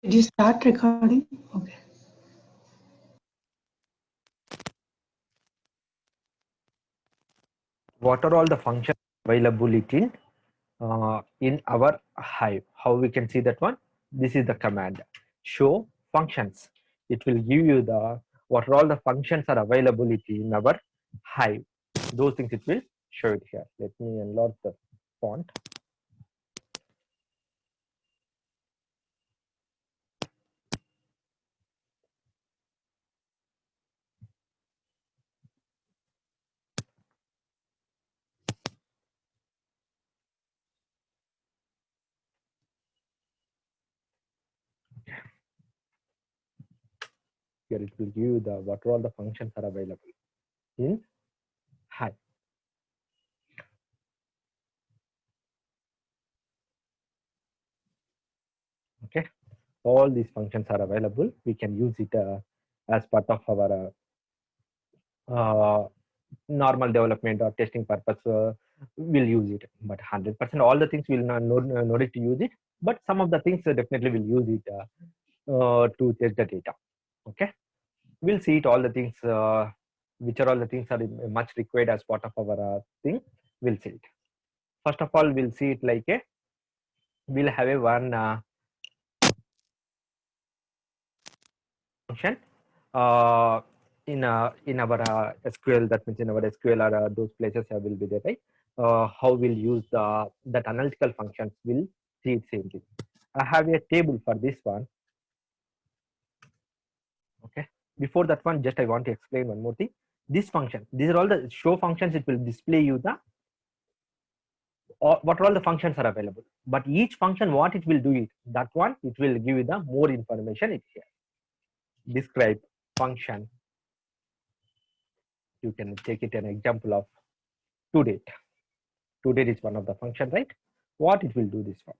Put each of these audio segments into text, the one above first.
Did you start recording? Okay. What are all the functions available in our Hive? How we can see that one? This is the command show functions. It will give you the what are all the functions are availability in our Hive. Those things it will show it here. Let me enlarge the font. Here it will give you the what are all the functions are available in Hive. Okay, all these functions are available. We can use it as part of our normal development or testing purpose. We'll use it, but 100% all the things will not know it to use it, but some of the things definitely will use it to test the data. Okay, we'll see it all the things which are all the things are much required as part of our thing. We'll see it. First of all, we'll see it like a we'll have a one function in our SQL. That means in our SQL or those places will be there, right? How we'll use that analytical functions. Will see it same thing. I have a table for this one. Okay. Before that one, just I want to explain one more thing. This function, these are all the show functions. It will display you the what all the functions are available. But each function, what it will do it, that one it will give you the more information. It's here. Describe function. You can take it an example of to date. To date is one of the function, right? What it will do this one?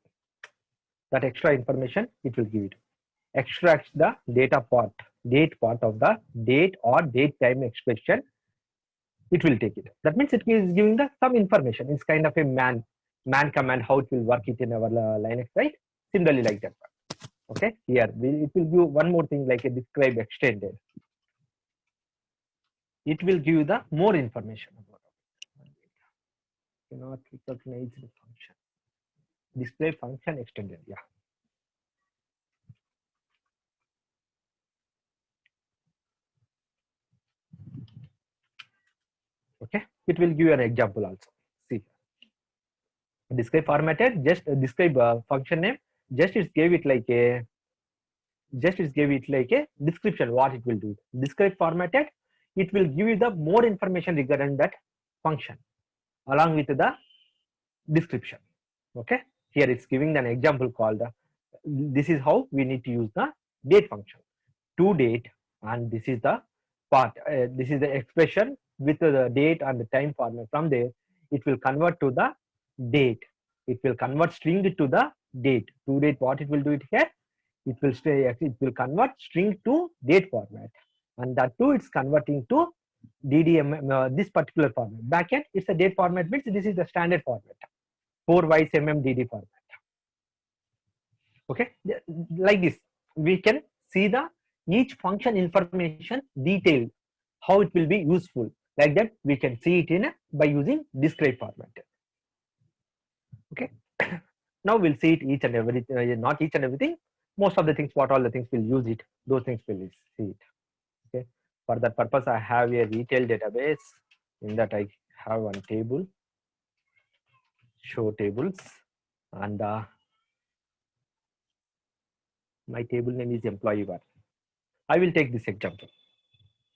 That extra information it will give it. Extracts the data part, date part of the date or date time expression. It will take it. That means it is giving the some information. It's kind of a man command how it will work it in our Linux, right? Similarly like that one. Okay. Here it will give one more thing like a describe extended. It will give you the more information about it. Cannot recognize the function. Display function extended. Yeah. Okay, it will give you an example also. See, describe formatted, just describe function name, just it gave it like a description what it will do. Describe formatted, it will give you the more information regarding that function along with the description. Okay, here it's giving an example called this is how we need to use the date function. To date, and this is the part, this is the expression with the date and the time format. From there it will convert to the date, it will convert string to the date. To date, what it will do it here, it will stay, it will convert string to date format, and that too it's converting to DDM, this particular format. Backend it's a date format, means this is the standard format, 4 DD format. Okay, like this we can see the each function information detailed, how it will be useful. Like that we can see it in by using describe format. Okay. Now we'll see it each and every not each and everything, most of the things what all the things will use it, those things will see it. Okay, for that purpose I have a retail database. In that I have one table, show tables, and my table name is employee one. I will take this example.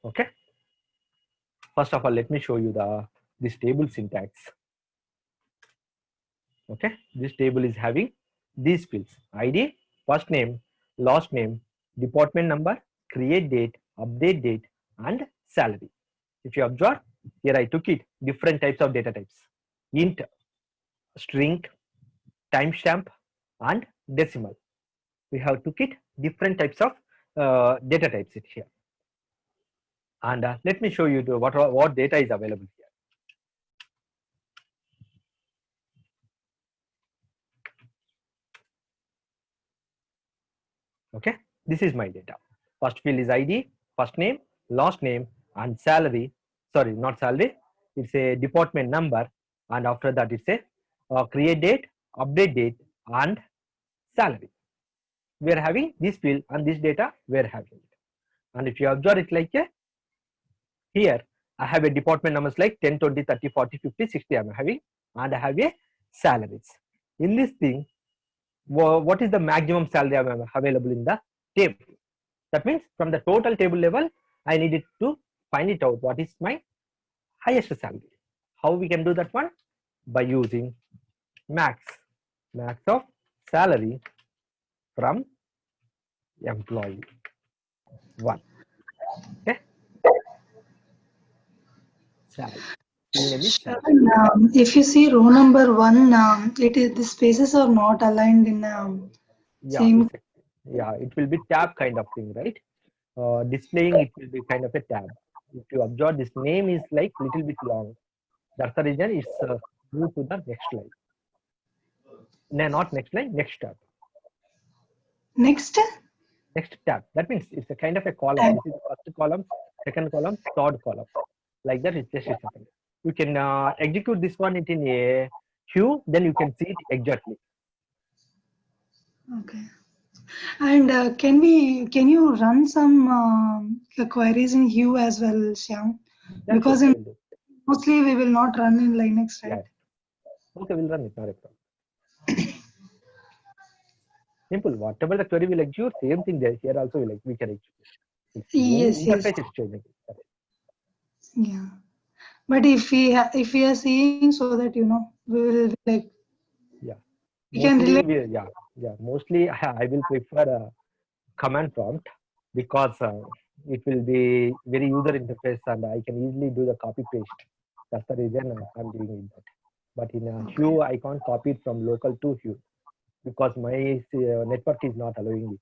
Okay, first of all let me show you the this table syntax. Okay, this table is having these fields: id, first name, last name, department number, create date, update date, and salary. If you observe here, I took it different types of data types: int, string, timestamp, and decimal. We have took it different types of data types it here. And let me show you what data is available here. Okay, this is my data. First field is ID, first name, last name, and salary. Sorry, not salary. It's a department number, and after that it's a create date, update date, and salary. We are having this field and this data we are having it. And if you observe it like a, here I have a department numbers like 10, 20, 30, 40, 50, 60 I'm having, and I have a salaries. In this thing, what is the maximum salary available in the table? That means from the total table level, I needed to find it out what is my highest salary. How we can do that one? By using max of salary from employee 1. Okay, salary. Field name is salary. Shravan, if you see row number 1, it is the spaces are not aligned in Yeah, same. it will be tab kind of thing, right? Displaying it will be kind of a tab. If you observe, this name is like little bit long. That's the reason it's moved to the next line. No, not next line, next tab. Next, Next tab. That means it's a kind of a column. This is the first column, second column, third column. Like that, it's just a second. You can execute this one in a queue, then you can see it exactly. okay. And can you run some queries in Hue as well, Shyam? Yeah, Because sure, in we'll do. mostly we will not run in Linux, right? Yeah. Okay, we'll run it. Not a problem. Simple. Whatever the query will execute, same thing there. Here also we can execute. It's Yes, yes, interface is changing. yeah. But if we are seeing so that we will like Yeah. we can Mostly, relate. Mostly, I will prefer a command prompt because it will be very user interface and I can easily do the copy paste. That's the reason I'm doing it that. But in Okay. Hue, I can't copy it from local to Hue because my network is not allowing it.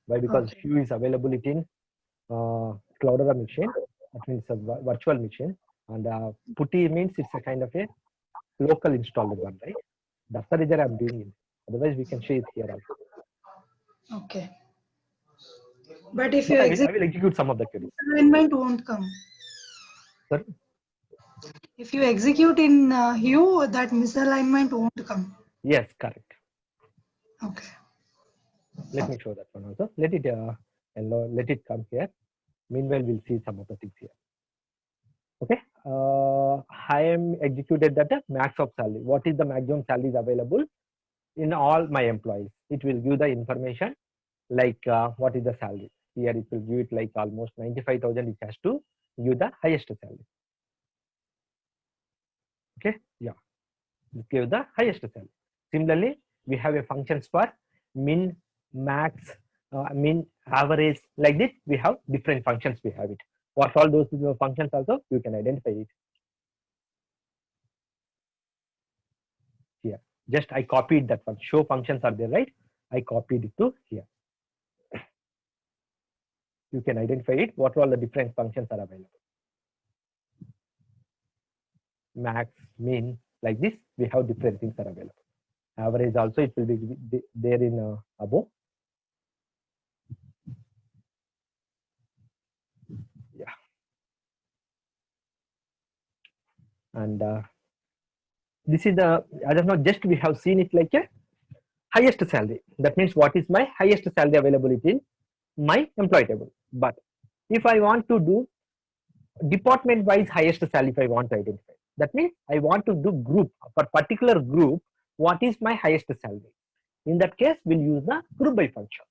Why? Because Okay. Hue is available in Cloudera machine. That means a virtual machine, and Putty means it's a kind of a local installed one, right? That's the reason I'm doing it. Otherwise, we can show it here also. Okay. But if But you I execute, will execute some of the queries. alignment won't come. Sorry? If you execute in Hue, that misalignment won't come. Yes, correct. Okay. Let me show that one also. Let it come here. Meanwhile, we'll see some of the things here. Okay. I am executed that max of salary. What is the maximum salary is available in all my employees? It will give the information like what is the salary. Here it will give it like almost 95,000. It has to give the highest salary. Okay. Yeah. It give the highest salary. Similarly, we have a functions for min, max, min, average. Like this, we have different functions. We have it. What all those functions also you can identify it here. Just I copied that one. Show functions are there, right? I copied it to here. You can identify it. What all the different functions are available. Max, min, like this. We have different things are available. Average also it will be there in above. Yeah. And this is the, I don't know, just we have seen it like a highest salary. That means what is my highest salary availability in my employee table. But if I want to do department wise highest salary, if I want to identify, that means I want to do group for particular group, what is my highest salary? In that case, we'll use the group by function.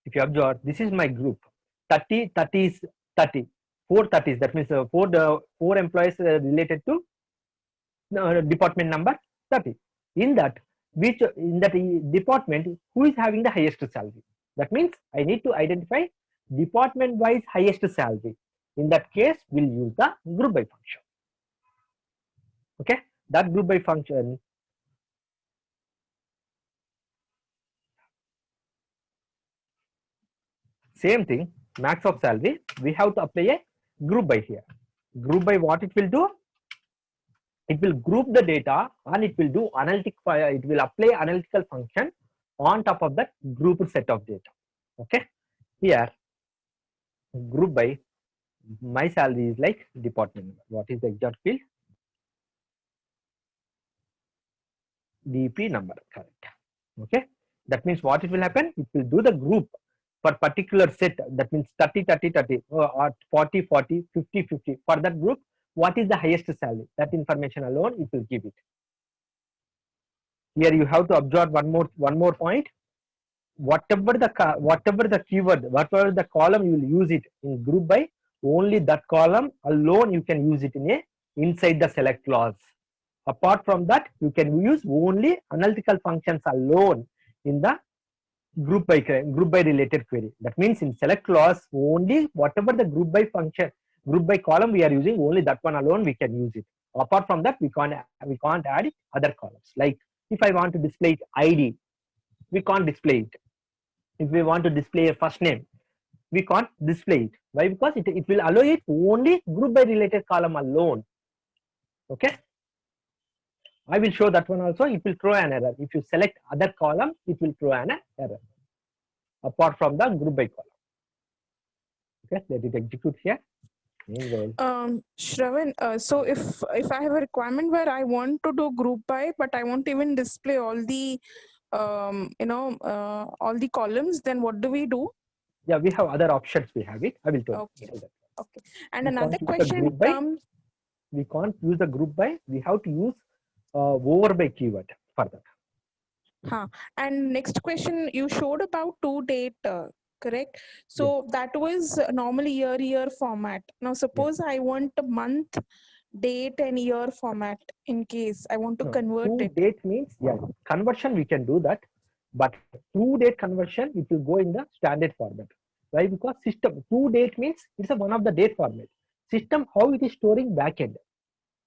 If you observe, this is my group. 30 is 30. 4 30s. That means four employees related to department number 30. In that department, who is having the highest salary? That means I need to identify department wise highest salary. In that case, we'll use the group by function. Okay, that group by function. Same thing, max of salary. We have to apply a group by here. Group by what it will do? It will group the data and it will do analytic. It will apply analytical function on top of that grouped set of data. Okay, here group by my salary is like department number. What is the exact field? DP number, correct. Okay, that means what it will happen, it will do the group for particular set, that means 30 30 30 or 40 40 50 50 for that group. What is the highest salary, that information alone it will give it. Here you have to observe one more point. Whatever the keyword, whatever the column, you will use it in group by, only that column alone you can use it in a inside the select clause. Apart from that, you can use only analytical functions alone in the group by related query. That means in select clause, only whatever the group by function, group by column we are using, only that one alone we can use it. Apart from that, we can't add other columns. Like if I want to display ID, we can't display it. If we want to display a first name, we can't display it. Why? Because it will allow it only group by related column alone. Okay, I will show that one also. It will throw an error. If you select other column, it will throw an error apart from the group by column. Okay, let it execute here. Shravan, so if I have a requirement where I want to do group by, but I won't even display all the all the columns, then what do we do? Yeah, we have other options. We have it. I will tell you. that. Okay. And another question comes. We can't use the group by. We have to use over by keyword for that. And next question, you showed about to date, correct? So yes, that was normally year format. Now suppose yes, I want a month, date and year format in case I want to convert it. Date means, yeah, conversion we can do that, but to date conversion it will go in the standard format. Why? Because system to date means it's one of the date format. System how it is storing backend.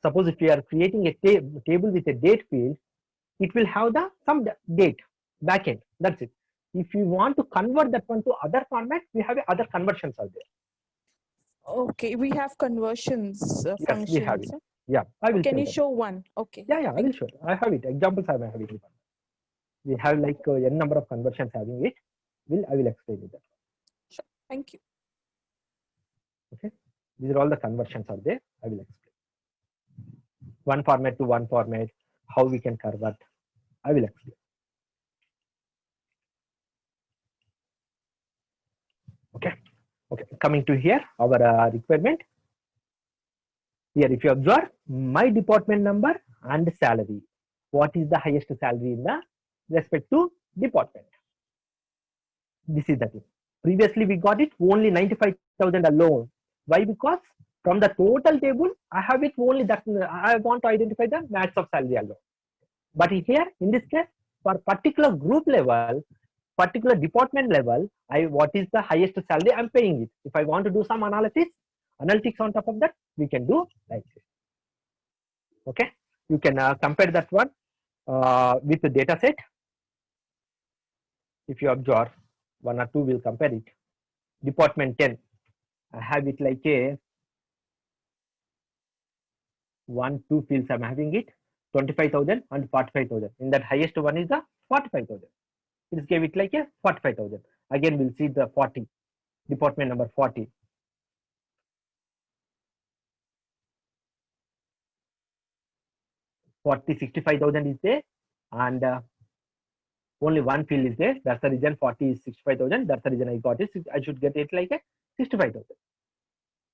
Suppose if we are creating a table with a date field, it will have some date backend. That's it. If you want to convert that one to other format, we have other conversions out there. Okay, we have conversions yes, functions. We have it. Yeah, I will. Can you show one? Okay. Yeah, I will show. I have it. Examples I have it. We have like n number of conversions having it. I will explain it. Sure. Thank you. Okay. These are all the conversions are there. I will explain. One format to one format, how we can convert. I will explain. Okay. Okay. Coming to here, our requirement. Here, if you observe my department number and salary, what is the highest salary in the respect to department? This is the thing. Previously, we got it only 95,000 alone. Why? Because from the total table, I have it only that I want to identify the max of salary alone. But here, in this case, for particular group level, particular department level, what is the highest salary I'm paying it. If I want to do some analytics on top of that, we can do like this. Okay, you can compare that one with the data set. If you observe, one or two will compare it. Department 10, I have it like a 1, 2 fields. I'm having it 25,000 and 45,000. In that highest one is the 45,000. It gave it like a 45,000. Again, we'll see the 40, department number 40. $40,000, 65,000 is there, and only one field is there. That's the reason 40 is 65,000. That's the reason I got it. I should get it like a 65,000.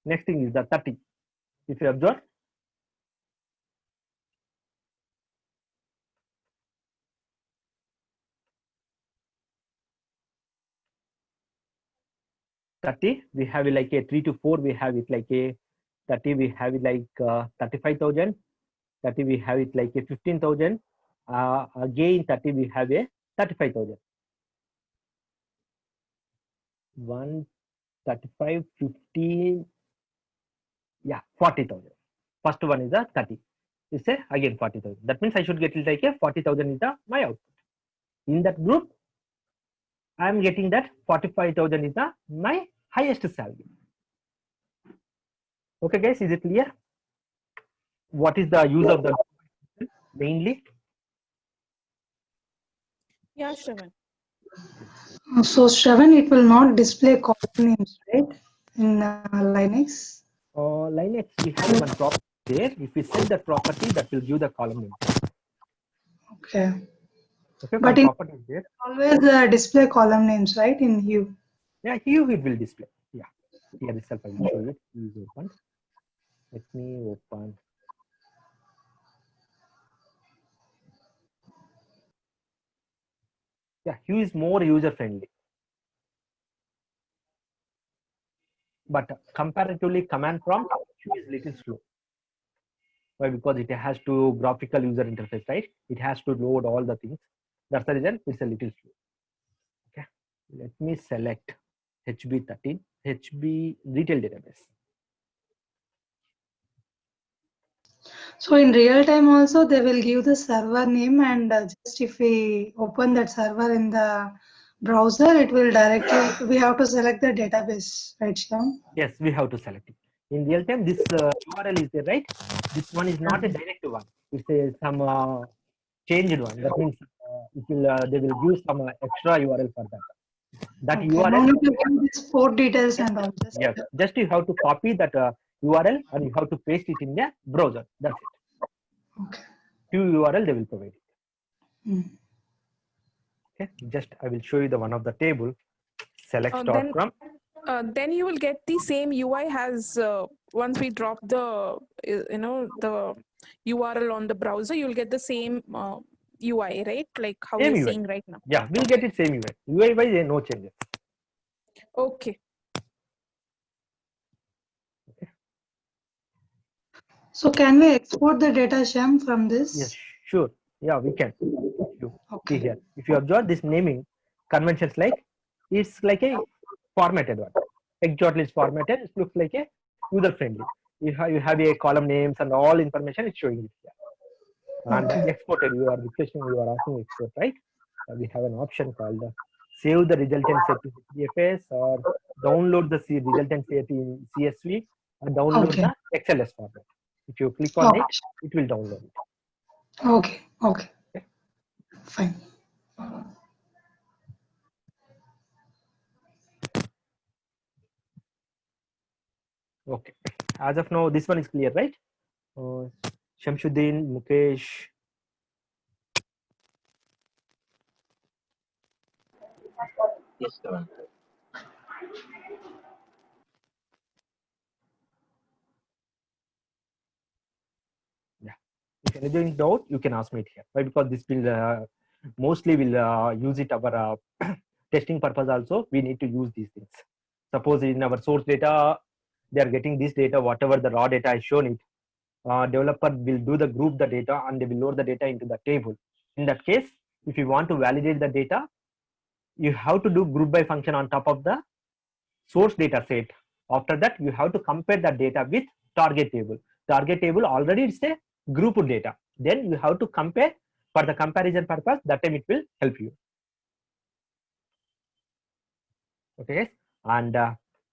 Next thing is the 30. If you observe, we have it like a 3 to 4. We have it like a 30. We have it like 35,000. 30 we have it like a 15,000. Again 30 we have a 35,000. 1, 35, 15, yeah, 40,000. First one is the 30. You say again 40,000. That means I should get it like a 40,000 is my output. In that group, I am getting that 45,000 is my highest salary. Okay, guys, is it clear? What is the use of the mainly? Yeah, Shravan. So Shravan, it will not display column names, right? In Linux. Linux, we have one property there. If we set that property, that will give the column name. Okay. Okay, one But in property is there. always display column names, right? In Hue. Yeah, here it will display. Yeah, here itself I will show you. Is open. Let me open. Yeah, Hue is more user friendly, but comparatively command prompt, Hue is little slow. Why? Because it has to graphical user interface, right? It has to load all the things. That's the reason it's a little slow. Okay, let me select HB13, HB retail database. So in real time also they will give the server name, and just if we open that server in the browser, it will directly, we have to select the database, right, Shyam? Yes, we have to select it. In real time, this URL is there, right? This one is not a direct one. It's some changed one. That means it will they will give some extra URL for that. That Okay, no URL, need to give this port details yes, and all this. yes. Just you have to copy that URL and you have to paste it in the browser. That's it. Okay. Few URL they will provide it. Mm. Okay, just I will show you the one of the table. Select start from. Then you will get the same UI as once we drop the the URL on the browser, you'll get the same UI, right? Like how Same you're UI. seeing right now. Yeah, we'll get it same UI. UI wise, there are no changes. Okay. So can we export the data, Shyam, from this? Yes, sure. Yeah, we can. You see Okay. here. If you observe this naming conventions, like it's like a formatted one. Exactly, it's formatted. It looks like a user friendly. You have a column names and all information is showing it here. And Okay. exported, you are requesting, you are asking export, right? We have an option called save the resultant set to CFS or download the resultant set in CSV or download Okay. the XLS format. If you click on Okay. it, it will download it. Okay. Okay. Okay. Fine. Okay. As of now, this one is clear, right? Shamsuddin, Mukesh. Yes, sir. Yeah. If anything doubt, you can ask me it here. Why? Because this will mostly will use it our testing purpose also. We need to use these things. Suppose in our source data, they are getting this data, whatever the raw data I shown it. Developer will do the group the data and they will load the data into the table. In that case, if you want to validate the data, you have to do group by function on top of the source data set. After that, you have to compare that data with target table. Target table already it's a group data. Then you have to compare for the comparison purpose. That time it will help you. Okay, and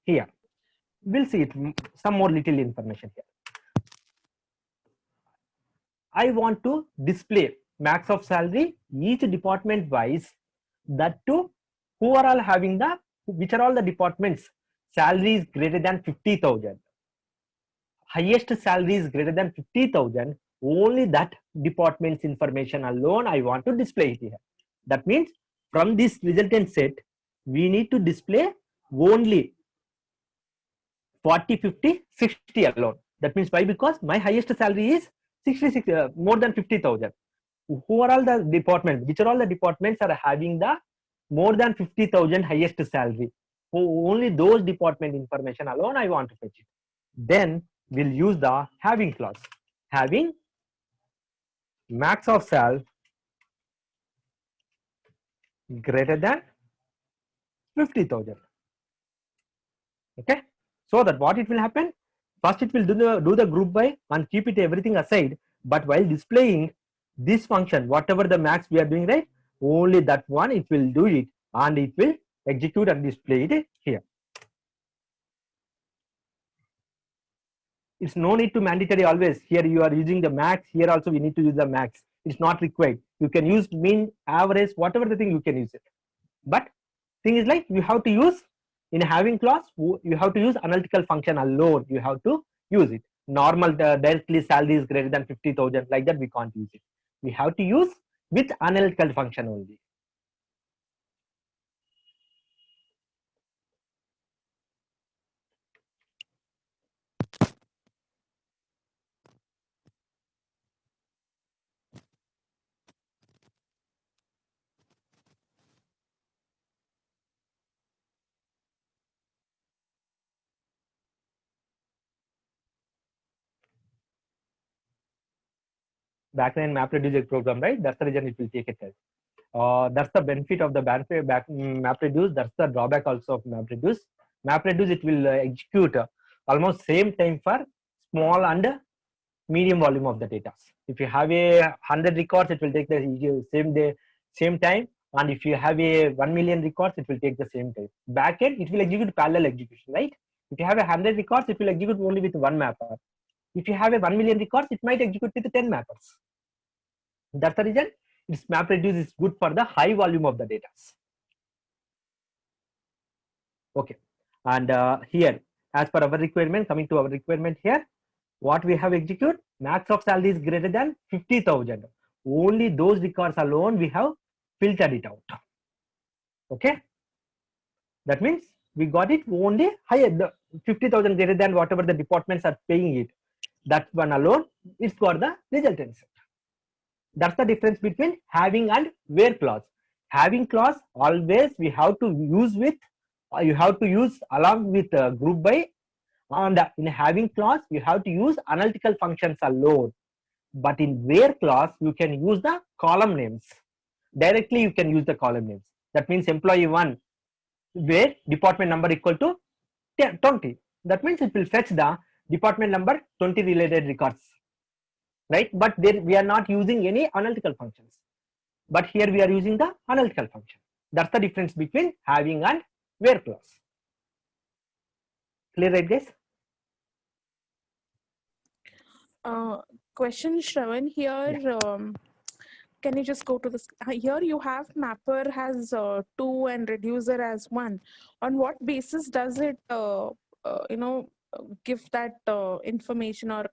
here we'll see it, some more little information here. I want to display max of salary each department wise. That too, who are all having the which are all the departments salary is greater than 50,000. Highest salary is greater than 50,000. Only that department's information alone I want to display it here. That means from this resultant set, we need to display only 40, 50, 60 alone. That means why? Because my highest salary is 66, more than 50,000. Who are all the departments? Which are all the departments are having the more than 50,000 highest salary? Only those department information alone I want to fetch it. Then we'll use the having clause. Having max of sal greater than 50,000. Okay. So that what it will happen? First it will do the group by and keep it everything aside. But while displaying this function, whatever the max we are doing, right? Only that one it will do it and it will execute and display it here. It's no need to mandatory always. Here you are using the max. Here also we need to use the max. It's not required. You can use mean, average, whatever the thing you can use it. But thing is like you have to use in having clause, you have to use analytical function alone. You have to use it. Normal directly salary is greater than 50,000 like that we can't use it. We have to use with analytical function only. Backend MapReduce program, right? That's the reason it will take a test. That's the benefit of the MapReduce. That's the drawback also of MapReduce. MapReduce, it will execute almost same time for small and medium volume of the data. If you have a 100 records, it will take the same day, same time. And if you have a 1 million records, it will take the same time. Backend, it will execute parallel execution, right? If you have 100 records, it will execute only with one mapper. If you have a 1 million records, it might execute with 10 mappers. That's the reason its MapReduce is good for the high volume of the data. Okay, and here, as per our requirement, coming to our requirement here, what we have executed, max of salary is greater than 50,000. Only those records alone we have filtered it out. Okay, that means we got it only higher, the 50,000 greater than whatever the departments are paying it. That one alone, it's got the resultant set. That's the difference between having and where clause. Having clause, always we have to use with, you have to use along with group by, and in having clause you have to use analytical functions alone. But in where clause you can use the column names directly. You can use the column names. That means employee 1 where department number equal to 20. That means it will fetch the department number 20 related records, right? But there we are not using any analytical functions, but here we are using the analytical function. That's the difference between having and where clause. Clear, right, guys? Question, Shravan, here, can you just go to this? Here you have mapper has 2 and reducer as 1. On what basis does it, give that information, or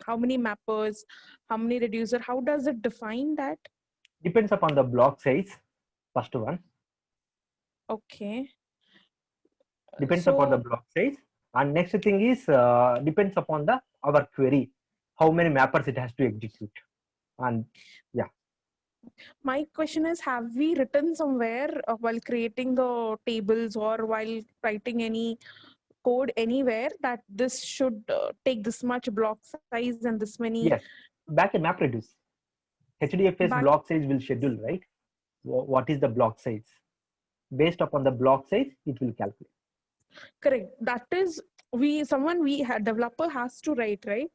how many mappers, how many reducer? How does it define that? Depends upon the block size, first one. Okay. Depends upon the block size. And next thing is depends upon the our query, how many mappers it has to execute. And yeah. My question is, have we written somewhere while creating the tables or while writing any code anywhere that this should take this much block size and this many? Yes, back in MapReduce, HDFS block size will schedule, right? What is the block size? Based upon the block size, it will calculate. Correct. That is, developer has to write, right?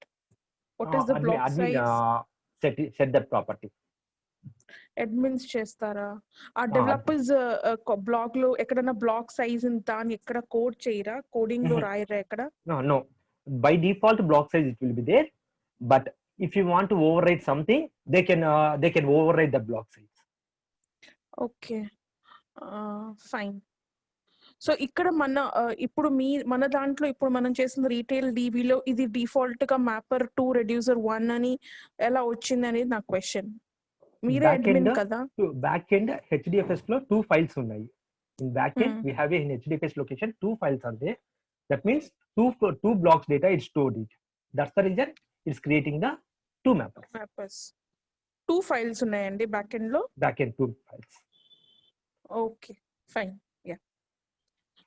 What is the block size? Set that property. Admins chestara. Our developers blog lo ekkadana block size inta ani ekkada code cheyra, coding lo raayra ekkada? No. By default, block size it will be there. But if you want to override something, they can override the block size. Okay, fine. So ఇక్కడ ఇప్పుడు మన దాంట్లో ఇప్పుడు మనం చేసిన retail డీబీలో ఇది default గా mapper 2 reducer 1 అని ఎలా వచ్చింది అనేది నా క్వశ్చన్. మీరే అడ్మిన్ కదా. బ్యాక్ ఎండ్ HDFS లో 2 ఫైల్స్ ఉన్నాయి. In back end we have in HDFS location 2 files are there. That means two blocks data is stored it. That's the reason it's creating the 2 mappers. 2 files ఉన్నాయండి back end లో. Back end 2 files. Okay, fine.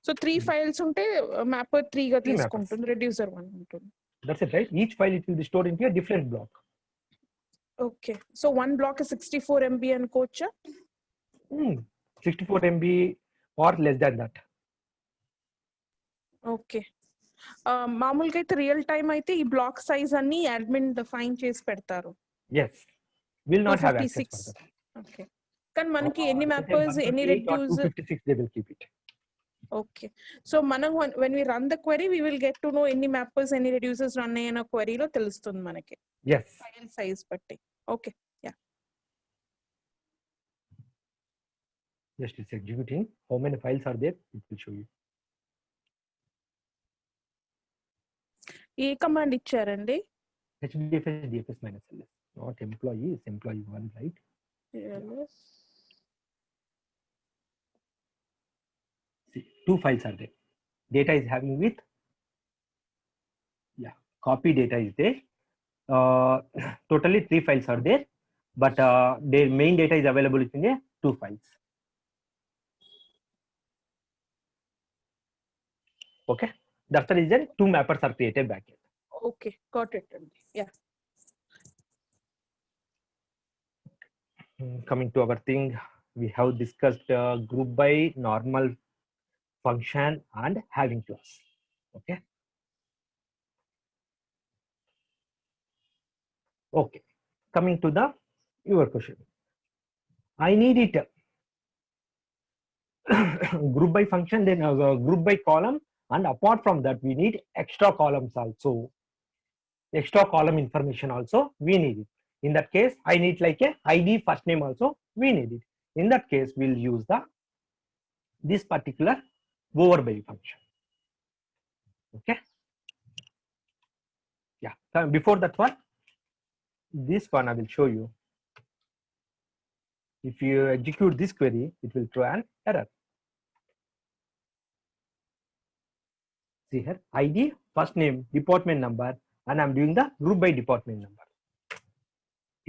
So 3 files ఉంటే mapper 3 గా తీసుకుంటుంది, reducer 1 ఉంటుంది. That's it, right? Each file it will be stored into a different block. Okay, so one block is 64 MB అనుకోవచ్చా? 64 MB or less than that. Okay. మామూలుగా అయితే real time అయితే ఈ block size అన్ని admin define చేసి పెడతారు. Yes, will not have access for that. Okay, కానీ మనకి ఎన్ని మ్యాపర్స్, ఎన్ని reducer, 256 they will keep it. Okay, so మనం when we run the query we will get to know ఎన్ని mappers ఎన్ని reducers run అయిన query లో తెలుస్తుంది మనకి. Yes, file size బట్టి. Okay, yeah. Just it's executing. How many files are there? It will show you. A command ఇచ్చారండి? HDFS DFS minus LS. Not employee, it's employee one, right? Yes. See, two files are there. Data is having with, yeah, copy data is there. Totally 3 files are there, but their main data is available in a 2 files. Okay, that's the reason 2 mappers are created back here. Okay, got it. Yeah. Coming to our thing, we have discussed group by, normal, function, and having clause. Okay. Okay. Coming to the your question. I need it group by function, then group by column, and apart from that, we need extra columns also. Extra column information also we need it. In that case, I need like a ID first name also we need it. In that case, we'll use this particular over by function. Okay. Yeah. So before that one, this one I will show you. If you execute this query, it will throw an error. See here, ID, first name, department number, and I'm doing the group by department number.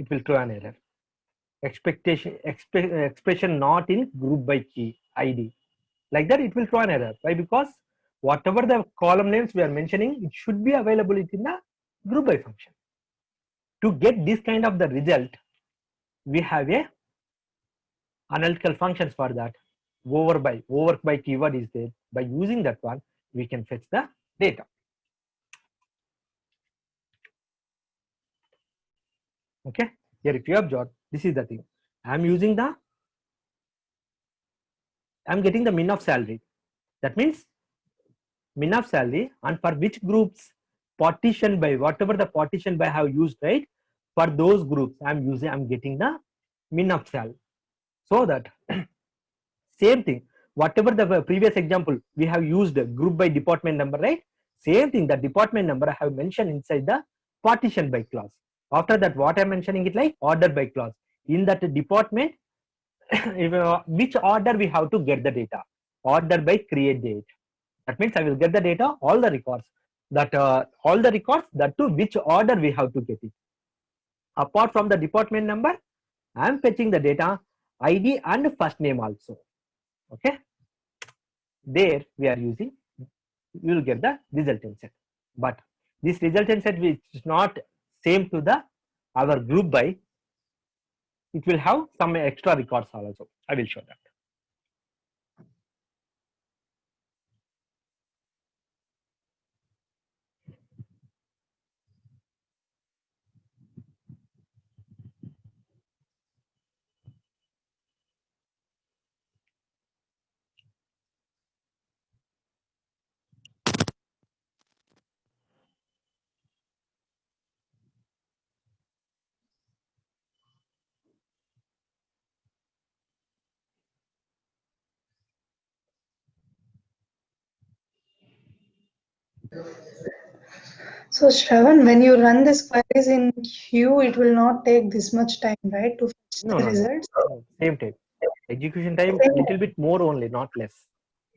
It will throw an error. Expression not in group by key ID. Like that, it will throw an error. Why? Because whatever the column names we are mentioning, it should be available in the group by function. To get this kind of the result, we have a analytical functions for that. Over by keyword is there. By using that one, we can fetch the data. Okay. Here, if you observe, this is the thing. I'm getting the min of salary. That means min of salary, and for which groups partition by, whatever the partition by I have used, right? For those groups, I'm getting the min of salary. So that same thing, whatever the previous example we have used group by department number, right? Same thing, the department number I have mentioned inside the partition by clause. After that, what I'm mentioning it like order by clause. In that department, which order we have to get the data? Order by create date. That means I will get the data, all the records. That to which order we have to get it. Apart from the department number, I am fetching the data, ID and first name also. Okay. There we are using, you will get the resultant set. But this resultant set which is not same to the our group by, it will have some extra records also. I will show that. So Shravan, when you run these queries in queue, it will not take this much time, right, to fetch No, the no, results? no. Same time. Execution time little bit more only, not less,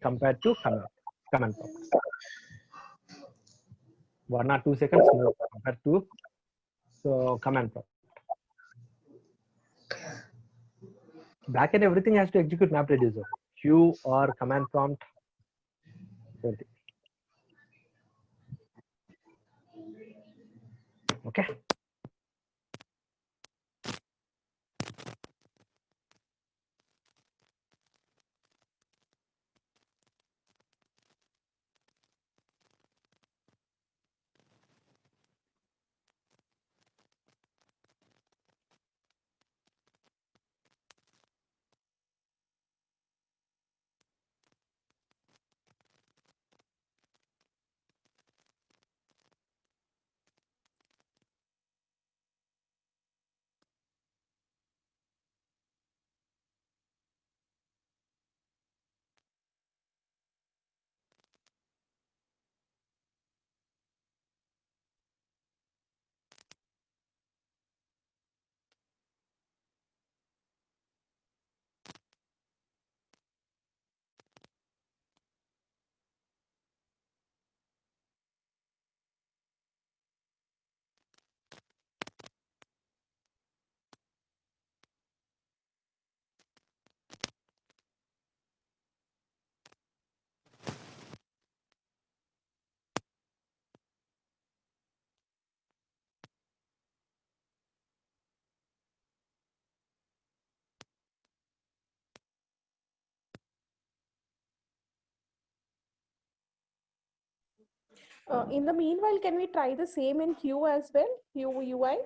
compared to command prompt. 1 or 2 seconds more compared to command prompt. Backend everything has to execute MapReduce. Queue or command prompt. Everything. Okay. In the meanwhile, can we try the same in Q as well? Q UI.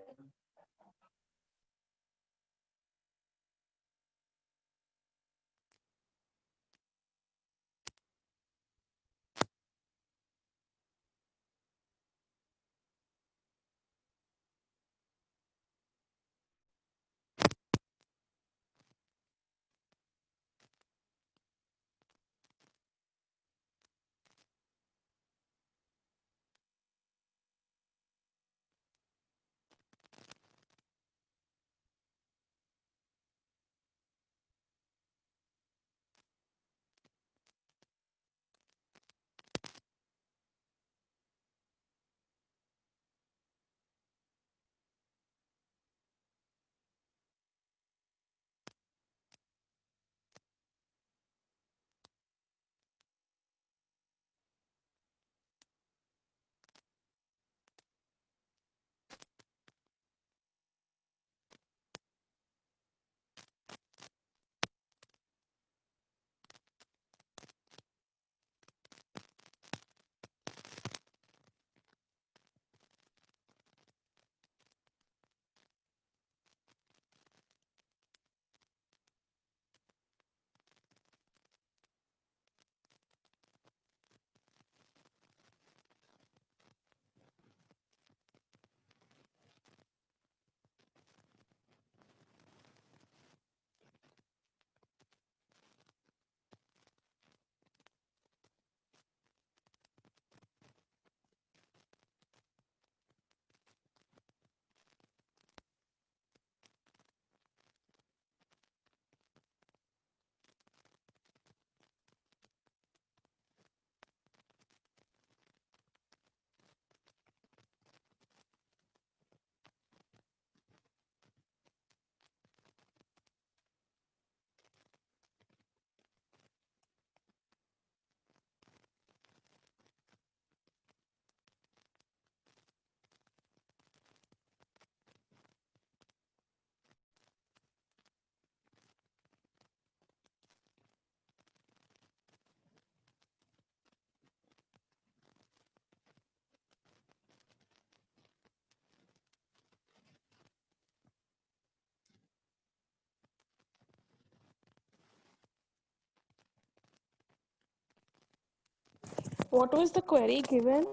What was the query given?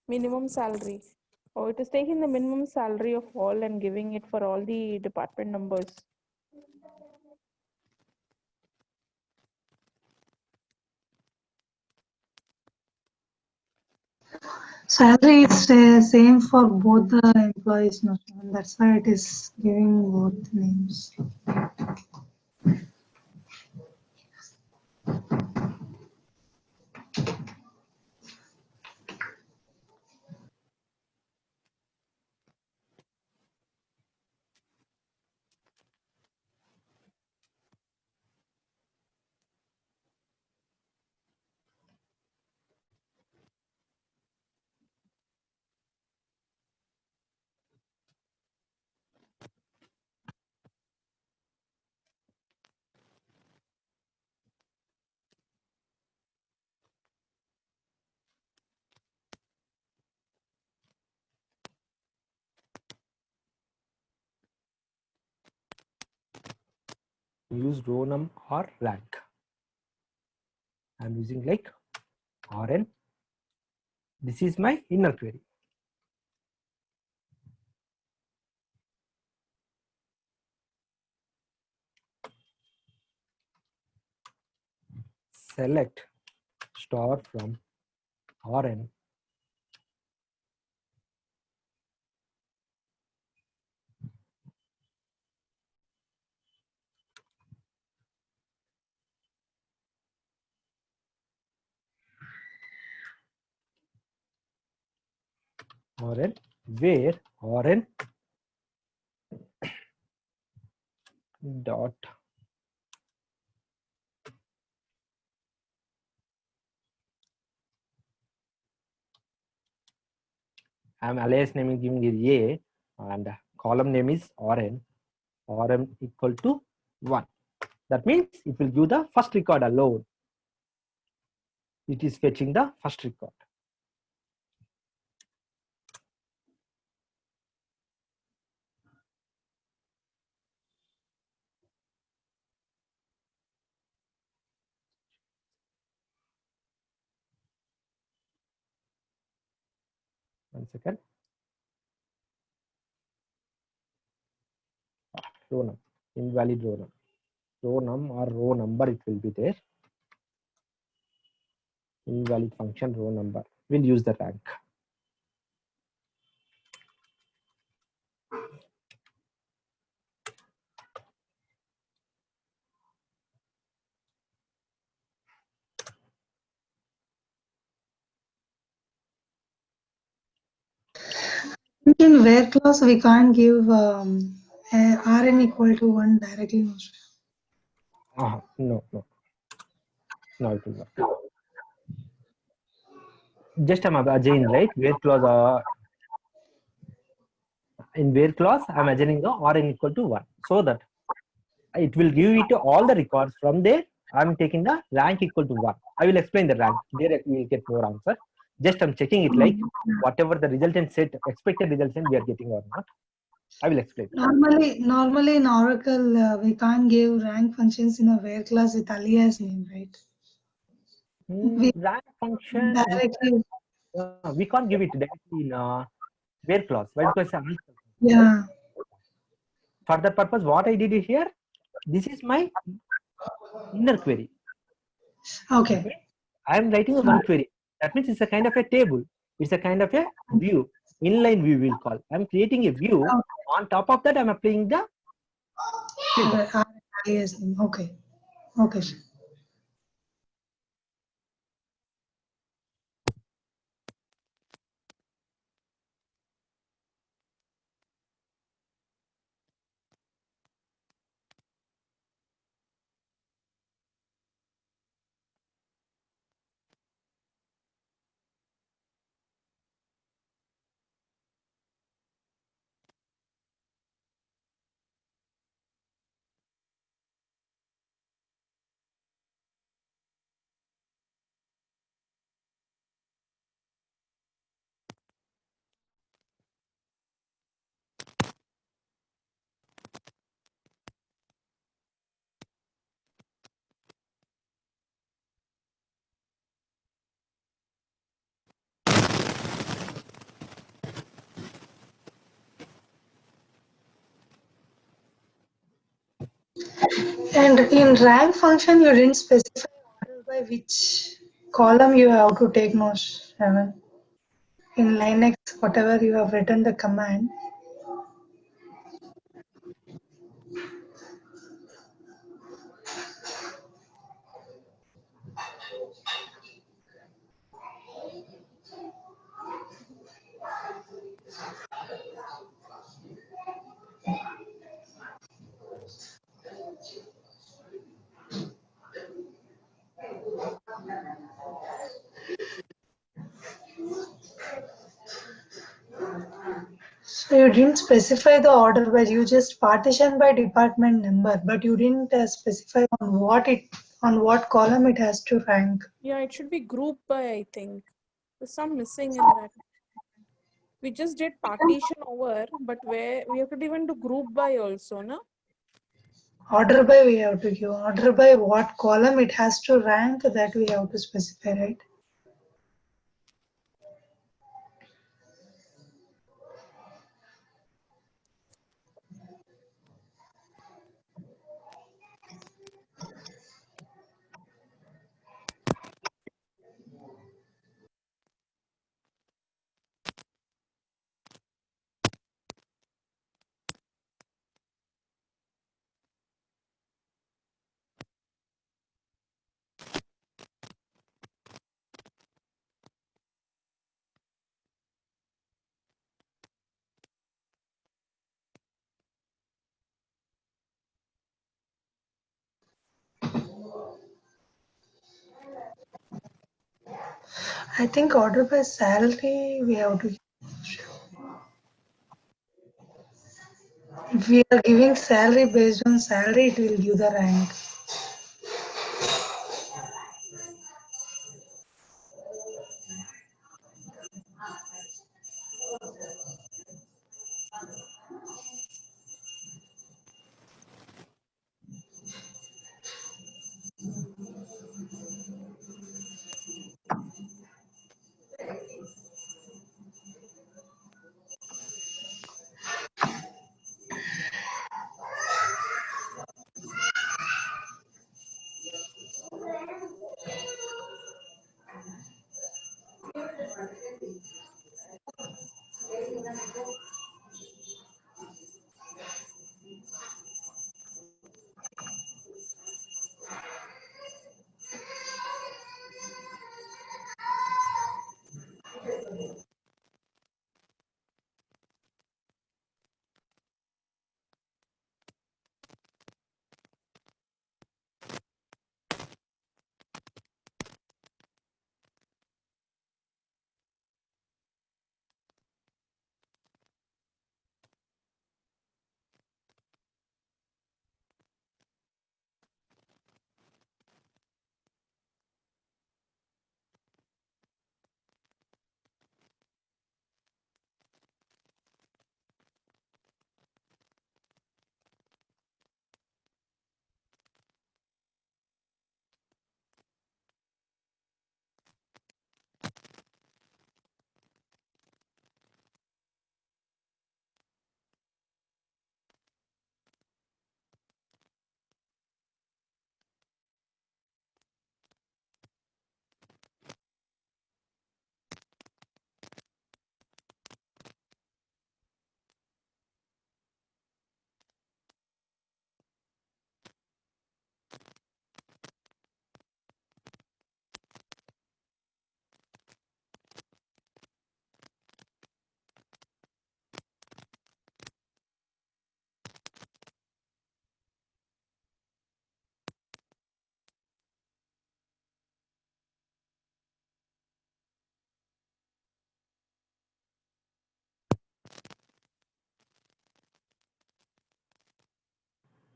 Minimum salary. Oh, it is taking the minimum salary of all and giving it for all the department numbers. Salary is same for both the employees, no? And that's why it is giving both names. Use row num or rank. I'm using like RN. This is my inner query. Select star from RN. RN where RN dot I'm alias name is giving is A and column name is RN. RM equal to 1. That means it will give the first record alone. It is fetching the first record. 1 second. Row num, invalid row num. Row num or row number, it will be there. Invalid function row number. We'll use the rank. In where clause we can't give rn equal to 1 directly. No. Now it will work. Just I'm again, right? Where clause in where clause I'm assigning the rn equal to 1, so that it will give it all the records. From there I'm taking the rank equal to 1. I will explain the rank. There we will get more answer. Just I'm checking it like whatever the resultant set, expected resultant we are getting or not. I will explain. Normally in Oracle, we can't give rank functions in a where class with alias name, right? Rank function Directly. we can't give it directly in where clause. Why? Because Yeah. for that purpose, what I did here, this is my inner query. Okay. I am writing a one query. That means it's a kind of a table. It's a kind of a view. Inline view we'll call. I'm creating a view. On top of that, I'm applying the filter. Alias name. Okay. Okay. And in rank function, you didn't specify order by which column you have to take most. In Linux, whatever you have written the command. So you didn't specify the order by, you just partition by department number, but you didn't specify on what column it has to rank. Yeah, it should be grouped by, I think. There's some missing in that. We just did partition over, but where we have to even do group by also, no? Order by we have to give. Order by what column it has to rank, that we have to specify, right? I think order by salary we have to. If we are giving salary based on salary, it will give the rank.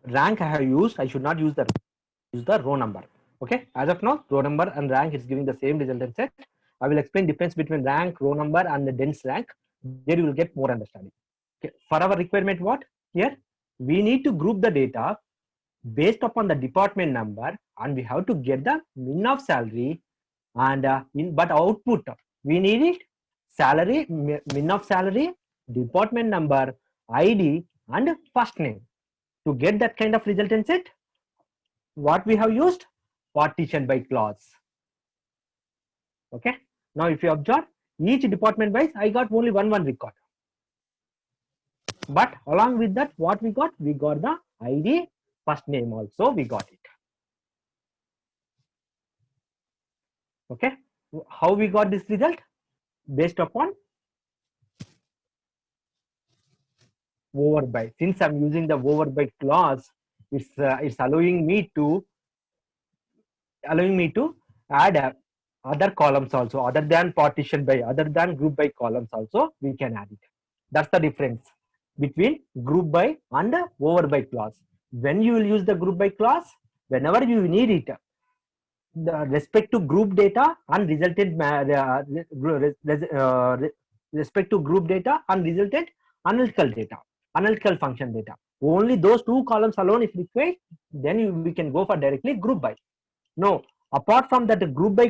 Rank I have used, I should not use the row number. Okay, as of now, row number and rank is giving the same resultant set. I will explain difference between rank, row number, and the dense rank. There you will get more understanding. Okay. For our requirement, what here we need to group the data based upon the department number, and we have to get the min of salary, and but output we need it salary, min of salary, department number, ID, and first name. To get that kind of resultant set, what we have used, partition by clause. Okay, now if you observe, each department wise I got only one record, but along with that what we got the ID, first name also we got it. Okay, how we got this result? Based upon overby. Since I'm using the overby clause, it's allowing me to add other columns also, other than partition by, other than group by columns also we can add it. That's the difference between group by and overby clause. When you will use the group by clause, whenever you need it, the respect to group data and resultant respect to group data and resultant analytical data, analytical function data, only those two columns alone if required, then we can go for directly group by. No, apart from that group by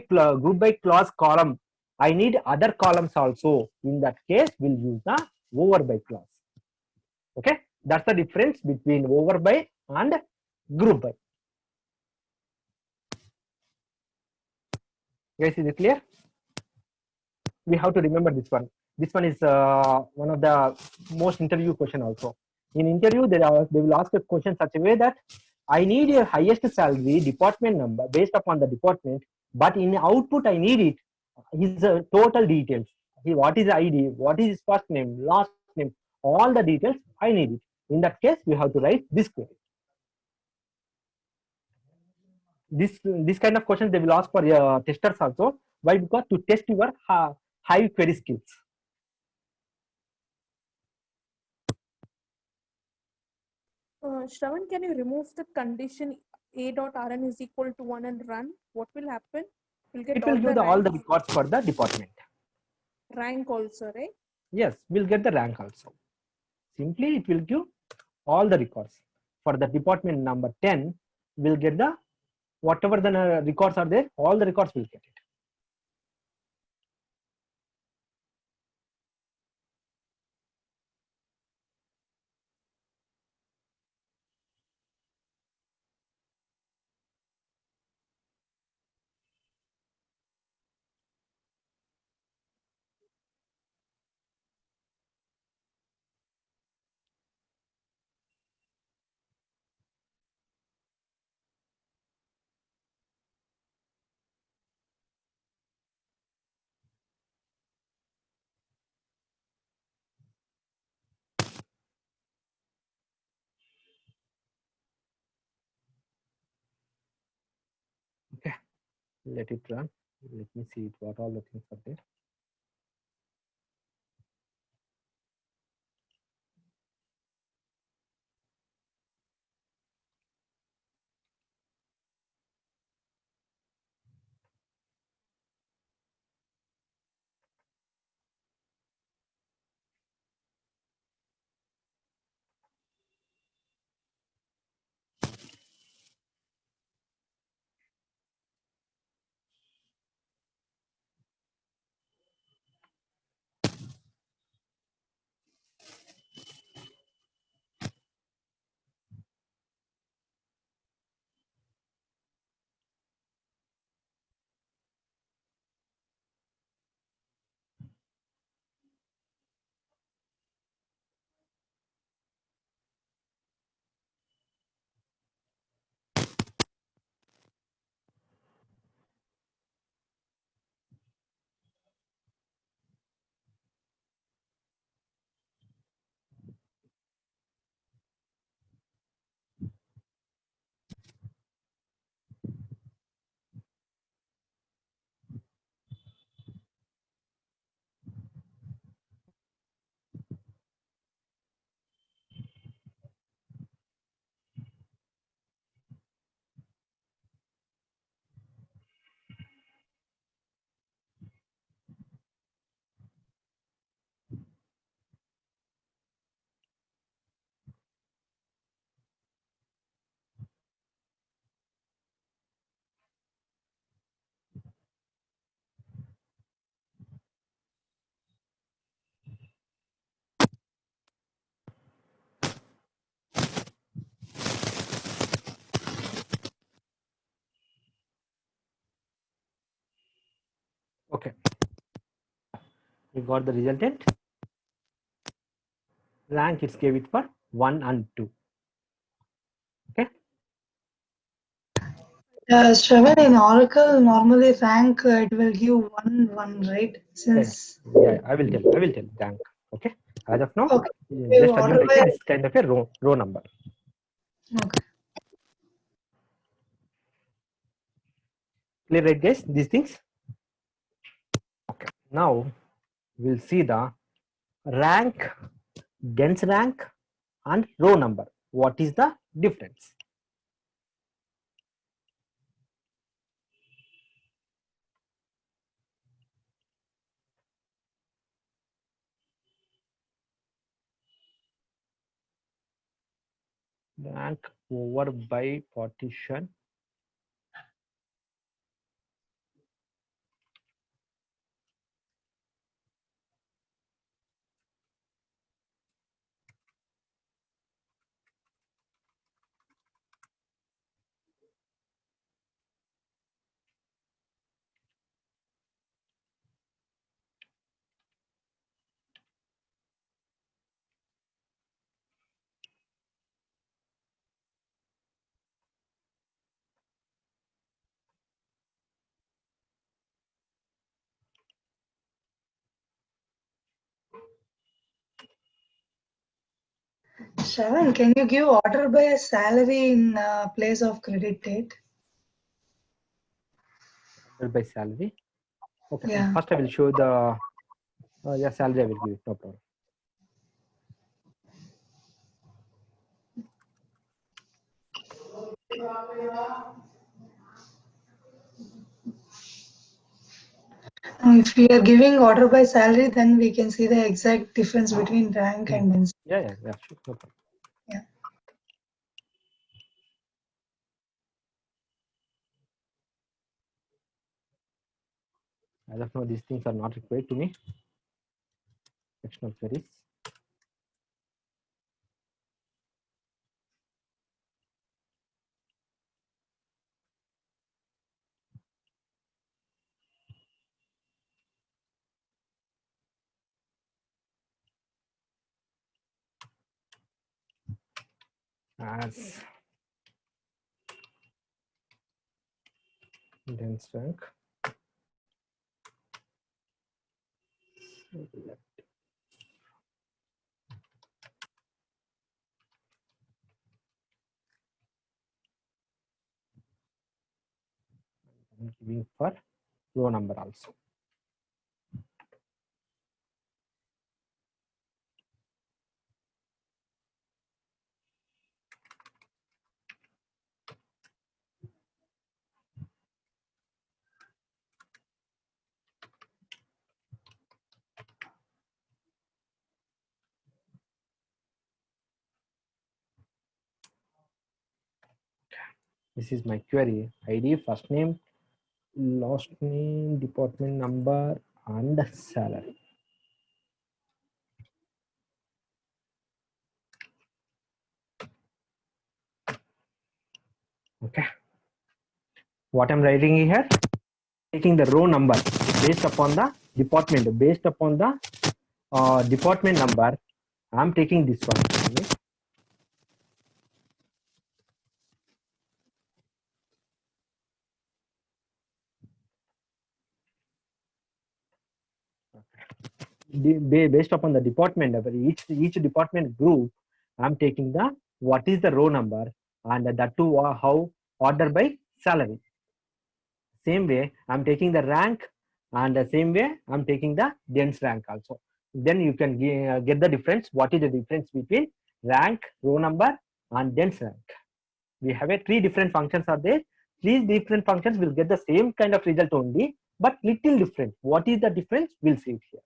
clause column, I need other columns also. In that case, we'll use the overby clause. Okay, that's the difference between overby and group by. Guys, is it clear? We have to remember this one. This one is one of the most interview question also. In interview, they will ask a question such a way that I need a highest salary department number based upon the department, but in output I need it his total details. What is ID? What is his first name, last name? All the details I need it. In that case, we have to write this query. This kind of questions they will ask for testers also. Why? Because to test your high query skills. Shravan, can you remove the condition a dot rn is equal to 1 and run? What will happen? We'll get It will give all the records for the department. Rank also, right? Yes, we'll get the rank also. Simply, it will give all the records. For the department number 10, we'll get the whatever the records are there, all the records will get it. Let it run. Let me see what all the things are there. Okay, we got the resultant. Rank it's gave it for 1 and 2. Okay. Shravan, in Oracle, normally rank it will give 1, right? Since Yeah, I will tell rank. Okay. As of now, okay, just assume order like by this kind of a row number. okay. Clear, right, guys? These things. Okay. Now we'll see the rank, dense rank, and row number. What is the difference? Rank over by partition. Shravan, can you give order by a salary in place of credit date? By salary. Okay. Yeah. First, I will show the yeah, salary. I will give it. No problem. If we are giving order by salary, then we can see the exact difference between rank and density. Yeah, sure. No problem. Yeah. As of now, these things are not required to me. Sectional queries. As dense rank. I'm giving for row number also. This is my query. ID, first name, last name, department number, and salary. Okay. What I'm writing here, taking the row number based upon the department, based upon the department number. I'm taking this one. Based upon the department number, each department group, I'm taking the what is the row number, and that too how order by salary. Same way I'm taking the rank, and the same way I'm taking the dense rank also. Then you can get the difference. What is the difference between rank, row number, and dense rank? We have a 3 different functions are there. 3 different functions will get the same kind of result only, but little different. What is the difference? We'll see it here.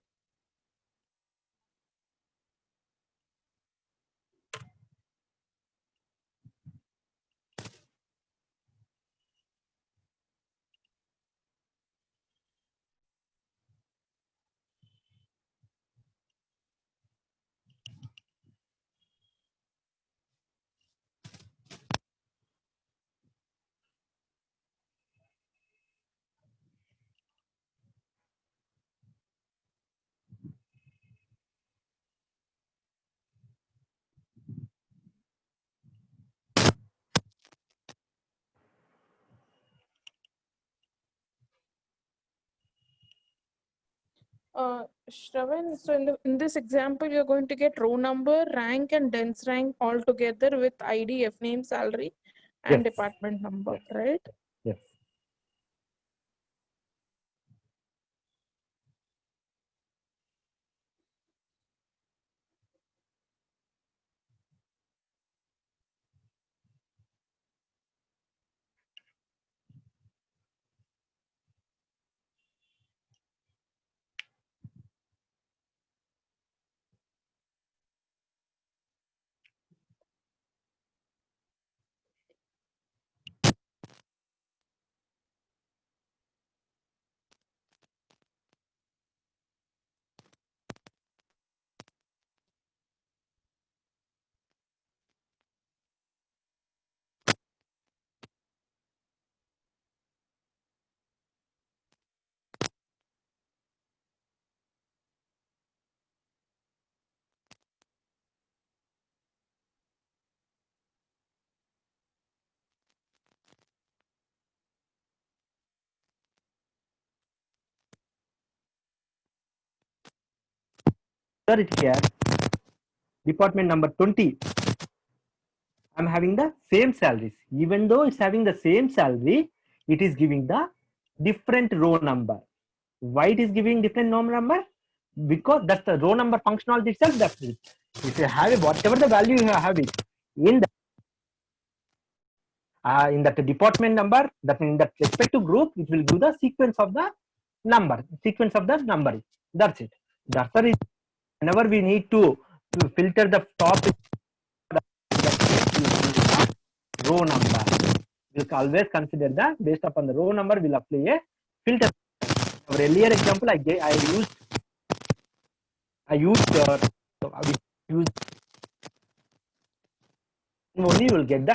Shravan, so in this example, you're going to get row number, rank, and dense rank all together with ID, F name, salary, and Yes. department number, Yes. right? Yes. Here, department number 20. I'm having the same salaries. Even though it's having the same salary, it is giving the different row number. Why it is giving different row number? Because that's the row number functionality itself. That's it. If you have it, whatever the value you have it in that department number, that in that respective group, it will give the sequence of the number, sequence of the numbering. That's it. That's the reason. Whenever we need to filter the top row number, we'll always consider that based upon the row number, we'll apply a filter. Our earlier example, I used only you will get the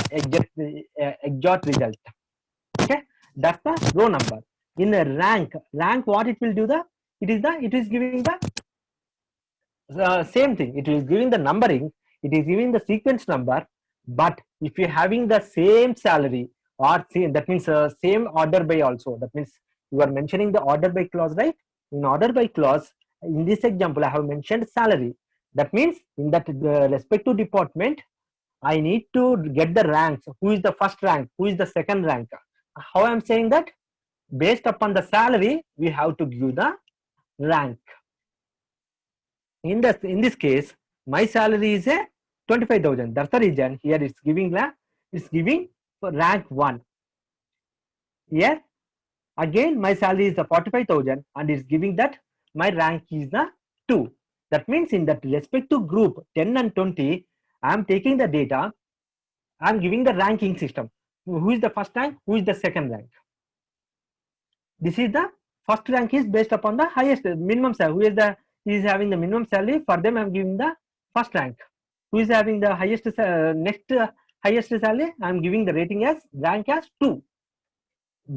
exact result. Okay, that's the row number. In the rank, what it will do it is giving the same thing. It is giving the numbering. It is giving the sequence number. But if you're having the same salary or that means same order by also. That means you are mentioning the order by clause, right? In order by clause, in this example, I have mentioned salary. That means in that respective department, I need to get the ranks. Who is the first rank? Who is the second rank? How I'm saying that? based upon the salary, we have to give the rank. In this case, my salary is a 25,000. That's the reason here it's giving for rank 1. Here again my salary is the 45,000 and it's giving that my rank is the 2. That means in that respective group 10 and 20, I am taking the data, I am giving the ranking system. Who is the first rank? Who is the second rank? This is the first rank is based upon the highest minimum salary. Who is having the minimum salary? For them, I am giving the first rank. Who is having the highest next highest salary? I am giving the rating as rank as 2.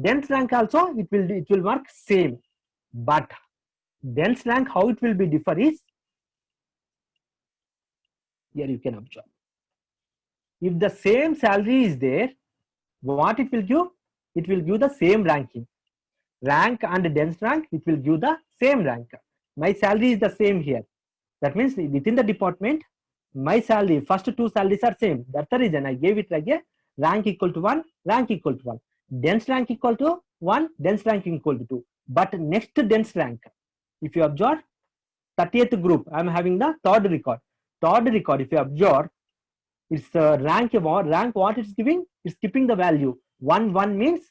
Dense rank also it will work same, but dense rank how it will be differ is here you can observe. If the same salary is there, what it will give? It will give the same ranking. Rank and dense rank, it will give the same rank. My salary is the same here. That means within the department, my salary, first 2 salaries are same. That's the reason I gave it like a rank equal to 1, rank equal to 1. Dense rank equal to 1, dense rank equal to 2. But next dense rank, if you observe 30th group, I am having the third record. Third record, if you observe, it's rank what it's giving? It's skipping the value. 1 means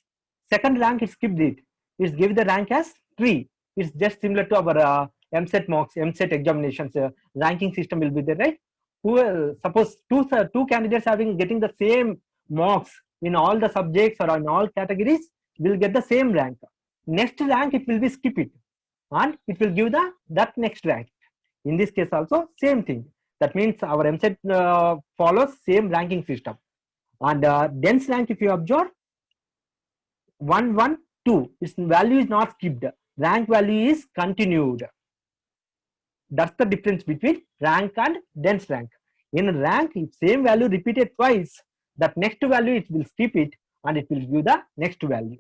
second rank it skipped it. It's give the rank as 3. It's just similar to our MSET mocks, MSET examinations. Ranking system will be there, right? Suppose two candidates getting the same marks in all the subjects or in all categories will get the same rank. Next rank it will be skip it and it will give that next rank. In this case also same thing. That means our MSET follows same ranking system. And dense rank, if you observe 1, 1, 2, its value is not skipped. Rank value is continued. That's the difference between rank and dense rank. In rank, if same value repeated twice, that next value it will skip it and it will give the next value.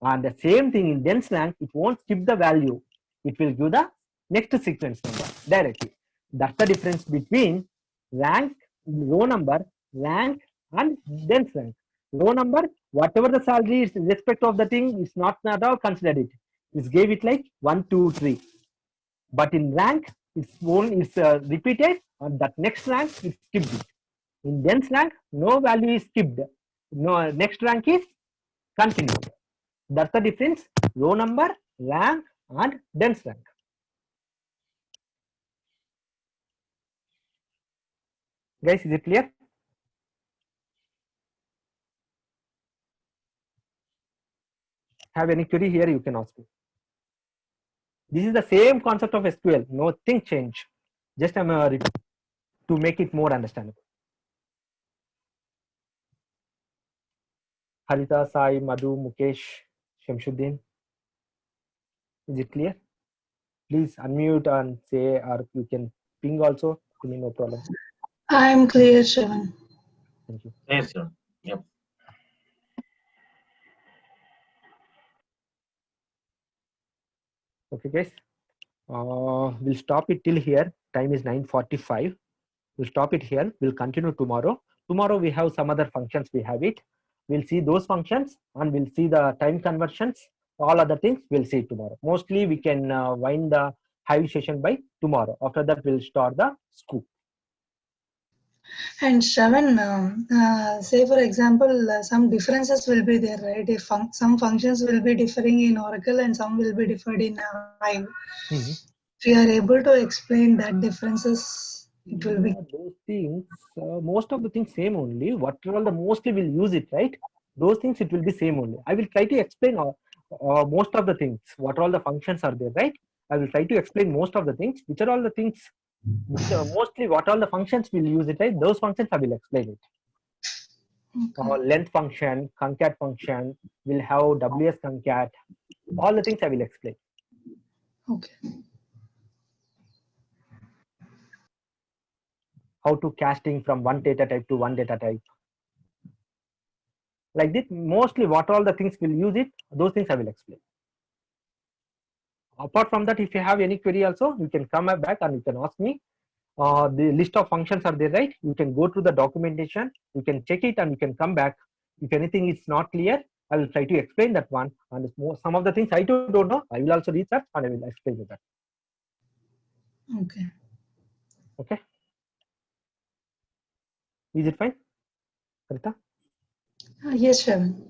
And the same thing in dense rank, it won't skip the value. It will give the next sequence number directly. That's the difference between rank, row number, rank and dense rank. Row number, whatever the salary is in respect of the thing is not at all considered it. It gave it like 1, 2, 3. But in rank, it's repeated and that next rank is skipped it. In dense rank, no value is skipped. No, next rank is continued. That's the difference. Row number, rank and dense rank. Guys, is it clear? Have any query here, you can ask me. This is the same concept of SQL, nothing change. Just I'm to make it more understandable. Harita, Sai, Madhu, Mukesh, Shamshuddin. Is it clear? Please unmute and say, or you can ping also. To me, no problem. I'm clear, Shravan. Thank you. Yes, sir. Yep. Okay, guys. We'll stop it till here. Time is 9:45. We'll stop it here. We'll continue tomorrow. Tomorrow we have some other functions. We have it. We'll see those functions and we'll see the time conversions. All other things we'll see tomorrow. Mostly we can wind the Hive session by tomorrow. After that, we'll start the scoop. And Shravan, say for example, some differences will be there, right? If some functions will be differing in Oracle and some will be differed in Hive. If we are able to explain that differences, it will be. Those things, most of the things same only. What all the mostly will use it, right? Those things it will be same only. I will try to explain most of the things. What all the functions are there, right? I will try to explain most of the things. Which are all the things? Mostly what all the functions will use it, right? Those functions I will explain it. Okay. Length function, concat function, will have WS concat. All the things I will explain. Okay. How to casting from one data type to one data type. Like this, mostly what all the things will use it, those things I will explain. Apart from that, if you have any query also, you can come back and you can ask me. The list of functions are there, right? You can go through the documentation, you can check it and you can come back. If anything is not clear, I will try to explain that one, and some of the things I too don't know, I will also research and I will explain you that. Okay. Okay. Is it fine, Karita? Yes, Shravan.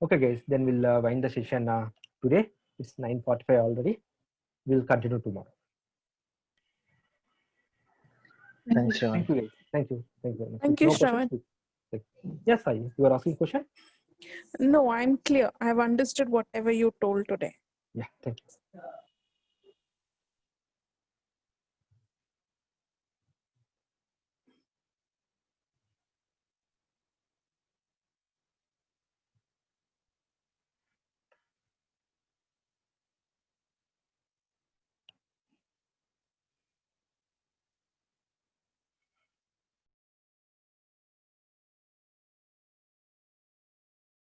Okay, guys. Then we'll wind the session today. It's 9:45 already. We'll continue tomorrow. Thanks, Shravan. Thank you, guys. Thank you. Thank you very much. Thank If you, no questions, Shravan. yes, I. You are asking question? No, I'm clear. I've understood whatever you told today. Yeah. Thank you.